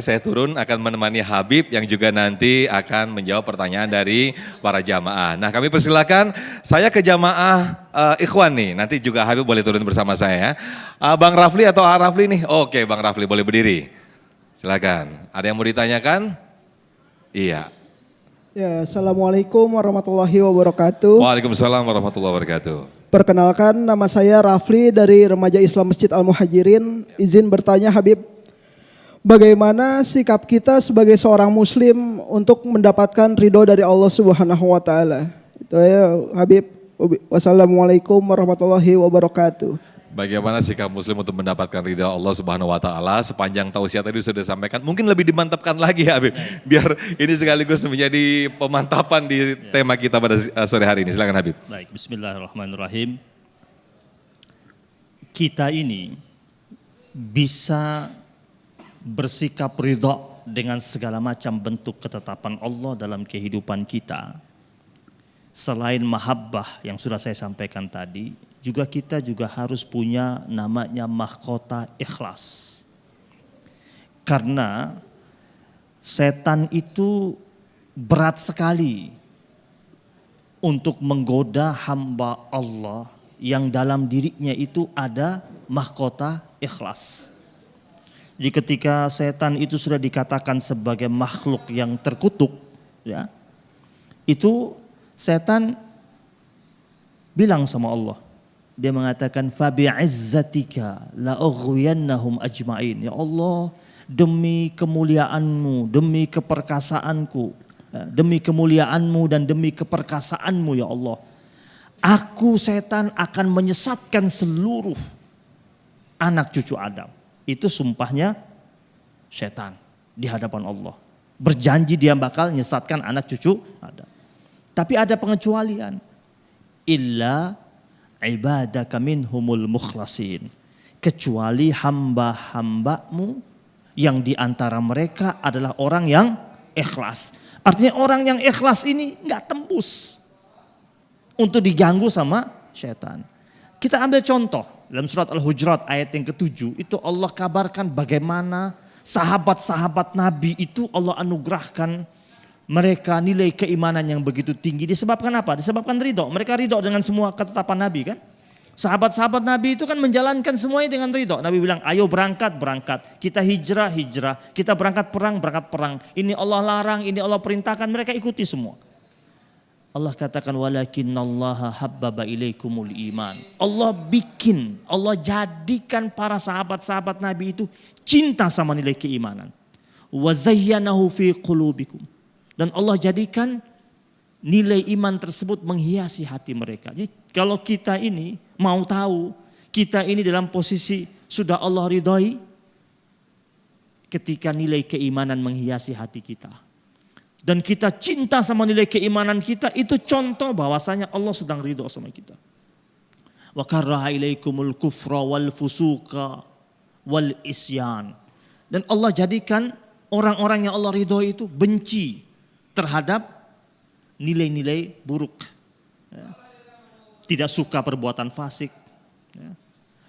saya turun akan menemani Habib yang juga nanti akan menjawab pertanyaan dari para jamaah. Nah kami persilakan, saya ke jamaah Ikhwan nih, nanti juga Habib boleh turun bersama saya ya. Bang Rafli atau Rafli nih? Oke Bang Rafli boleh berdiri. Silakan, ada yang mau ditanyakan? Iya. Ya, Assalamualaikum warahmatullahi wabarakatuh. Waalaikumsalam warahmatullahi wabarakatuh. Perkenalkan, nama saya Rafli dari Remaja Islam Masjid Al-Muhajirin. Izin bertanya Habib, bagaimana sikap kita sebagai seorang muslim untuk mendapatkan ridho dari Allah Subhanahu wa taala? Itu ya Habib. Wassalamualaikum warahmatullahi wabarakatuh. Bagaimana sikap muslim untuk mendapatkan ridha Allah Subhanahu wa taala? Sepanjang tausiah tadi sudah disampaikan, mungkin lebih dimantapkan lagi ya Habib. Biar ini sekaligus menjadi pemantapan di tema kita pada sore hari ini. Silakan Habib. Baik, bismillahirrahmanirrahim. Kita ini bisa bersikap ridha dengan segala macam bentuk ketetapan Allah dalam kehidupan kita. Selain mahabbah yang sudah saya sampaikan tadi, juga kita juga harus punya namanya mahkota ikhlas. Karena setan itu berat sekali untuk menggoda hamba Allah yang dalam dirinya itu ada mahkota ikhlas. Jadi ketika setan itu sudah dikatakan sebagai makhluk yang terkutuk, ya, itu setan bilang sama Allah, dia mengatakan fabi'izzatika la'ughwiyannahum ajma'in. Ya Allah, demi kemuliaanmu, demi keperkasaanku, demi kemuliaanmu dan demi keperkasaanmu ya Allah, aku setan akan menyesatkan seluruh anak cucu Adam. Itu sumpahnya setan di hadapan Allah. Berjanji dia bakal menyesatkan anak cucu Adam. Tapi ada pengecualian. Illa ibadaka minhumul mukhlasin. Kecuali hamba-hambamu yang diantara mereka adalah orang yang ikhlas. Artinya orang yang ikhlas ini gak tembus untuk diganggu sama syaitan. Kita ambil contoh dalam surat Al-Hujurat ayat yang ke-7. Itu Allah kabarkan bagaimana sahabat-sahabat Nabi itu Allah anugerahkan mereka nilai keimanan yang begitu tinggi. Disebabkan apa? Disebabkan ridho. Mereka ridho dengan semua ketetapan Nabi kan. Sahabat-sahabat Nabi itu kan menjalankan semuanya dengan ridho. Nabi bilang ayo berangkat, berangkat. Kita hijrah, hijrah. Kita berangkat perang, berangkat perang. Ini Allah larang, ini Allah perintahkan. Mereka ikuti semua. Allah katakan walakinnallaha habbaba ilaikumul iman. Allah bikin, Allah jadikan para sahabat-sahabat Nabi itu cinta sama nilai keimanan. Wa zayyanahu fi qulubikum. Dan Allah jadikan nilai iman tersebut menghiasi hati mereka. Jadi kalau kita ini mau tahu kita ini dalam posisi sudah Allah ridhoi ketika nilai keimanan menghiasi hati kita. Dan kita cinta sama nilai keimanan kita, itu contoh bahwasanya Allah sedang ridho sama kita. Wa karraha ilaikumul kufra wal fusuqa wal isyan. Dan Allah jadikan orang-orang yang Allah ridho itu benci terhadap nilai-nilai buruk. Tidak suka perbuatan fasik.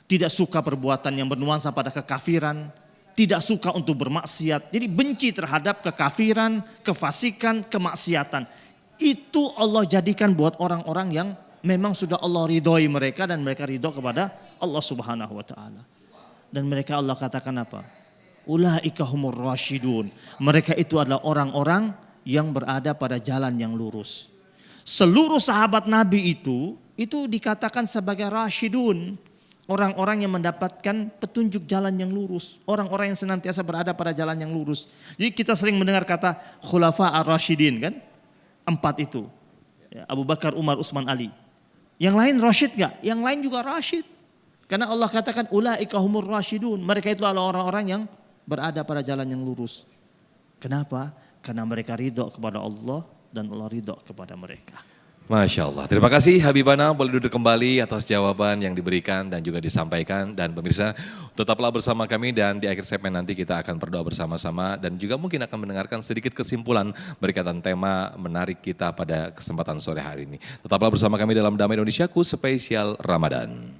Tidak suka perbuatan yang bernuansa pada kekafiran. Tidak suka untuk bermaksiat. Jadi benci terhadap kekafiran, kefasikan, kemaksiatan. Itu Allah jadikan buat orang-orang yang memang sudah Allah ridhoi mereka dan mereka ridho kepada Allah Subhanahu wa taala. Dan mereka Allah katakan apa? Ulaika humur rasyidun. Mereka itu adalah orang-orang yang berada pada jalan yang lurus. Seluruh sahabat Nabi itu dikatakan sebagai rasyidun. Orang-orang yang mendapatkan petunjuk jalan yang lurus. Orang-orang yang senantiasa berada pada jalan yang lurus. Jadi kita sering mendengar kata khulafa ar-rasyidin kan. 4 itu. Abu Bakar, Umar, Utsman, Ali. Yang lain rasyid gak? Yang lain juga rasyid. Karena Allah katakan ulaika humur rasyidun. Mereka itu adalah orang-orang yang berada pada jalan yang lurus. Kenapa? Karena mereka ridho kepada Allah dan Allah ridho kepada mereka. Masya Allah. Terima kasih Habibana, boleh duduk kembali atas jawaban yang diberikan dan juga disampaikan. Dan pemirsa, tetaplah bersama kami dan di akhir segmen nanti kita akan berdoa bersama-sama. Dan juga mungkin akan mendengarkan sedikit kesimpulan berkaitan tema menarik kita pada kesempatan sore hari ini. Tetaplah bersama kami dalam Damai Indonesiaku spesial Ramadan.